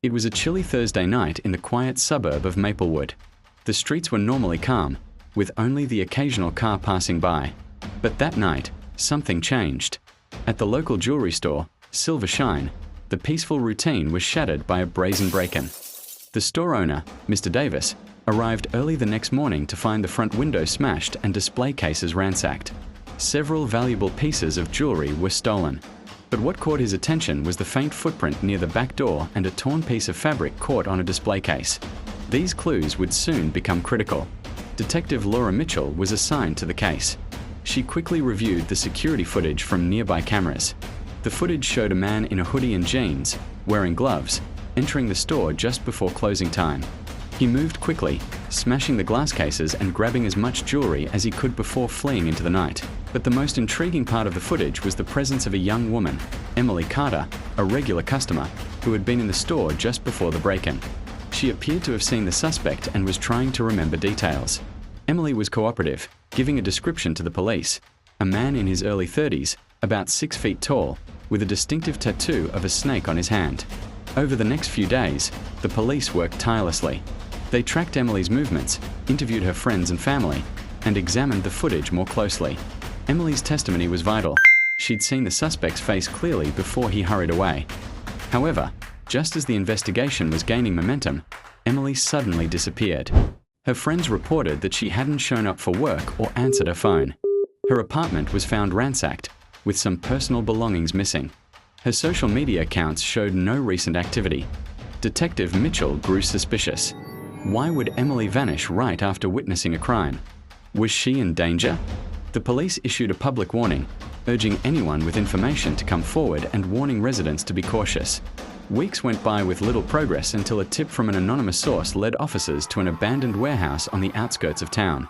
It was a chilly Thursday night in the quiet suburb of Maplewood. The streets were normally calm, with only the occasional car passing by. But that night, something changed. At the local jewelry store, Silver Shine, the peaceful routine was shattered by a brazen break-in. The store owner, Mr. Davis, arrived early the next morning to find the front window smashed and display cases ransacked. Several valuable pieces of jewelry were stolen. But what caught his attention was the faint footprint near the back door and a torn piece of fabric caught on a display case. These clues would soon become critical. Detective Laura Mitchell was assigned to the case. She quickly reviewed the security footage from nearby cameras. The footage showed a man in a hoodie and jeans, wearing gloves, entering the store just before closing time. He moved quickly, smashing the glass cases and grabbing as much jewelry as he could before fleeing into the night. But the most intriguing part of the footage was the presence of a young woman, Emily Carter, a regular customer, who had been in the store just before the break-in. She appeared to have seen the suspect and was trying to remember details. Emily was cooperative, giving a description to the police. A man in his early 30s, about 6 feet tall, with a distinctive tattoo of a snake on his hand. Over the next few days, the police worked tirelessly. They tracked Emily's movements, interviewed her friends and family, and examined the footage more closely. Emily's testimony was vital. She'd seen the suspect's face clearly before he hurried away. However, just as the investigation was gaining momentum, Emily suddenly disappeared. Her friends reported that she hadn't shown up for work or answered her phone. Her apartment was found ransacked, with some personal belongings missing. Her social media accounts showed no recent activity. Detective Mitchell grew suspicious. Why would Emily vanish right after witnessing a crime? Was she in danger? The police issued a public warning, urging anyone with information to come forward and warning residents to be cautious. Weeks went by with little progress until a tip from an anonymous source led officers to an abandoned warehouse on the outskirts of town.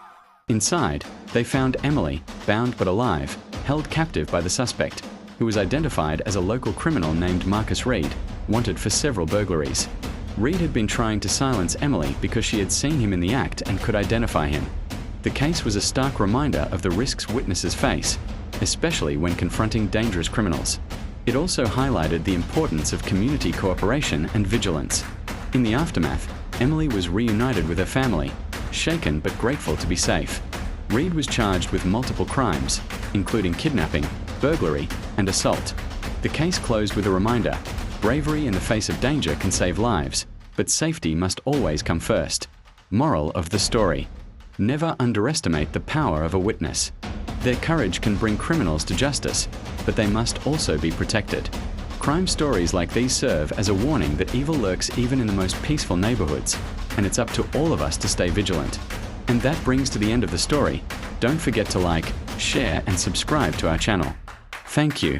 Inside, they found Emily, bound but alive, held captive by the suspect, who was identified as a local criminal named Marcus Reed, wanted for several burglaries. Reed had been trying to silence Emily because she had seen him in the act and could identify him. The case was a stark reminder of the risks witnesses face, especially when confronting dangerous criminals. It also highlighted the importance of community cooperation and vigilance. In the aftermath, Emily was reunited with her family, shaken but grateful to be safe. Reed was charged with multiple crimes, including kidnapping, burglary, and assault. The case closed with a reminder: bravery in the face of danger can save lives, but safety must always come first. Moral of the story: never underestimate the power of a witness. Their courage can bring criminals to justice, but they must also be protected. Crime stories like these serve as a warning that evil lurks even in the most peaceful neighborhoods, and it's up to all of us to stay vigilant. And that brings to the end of the story. Don't forget to like, share, and subscribe to our channel. Thank you.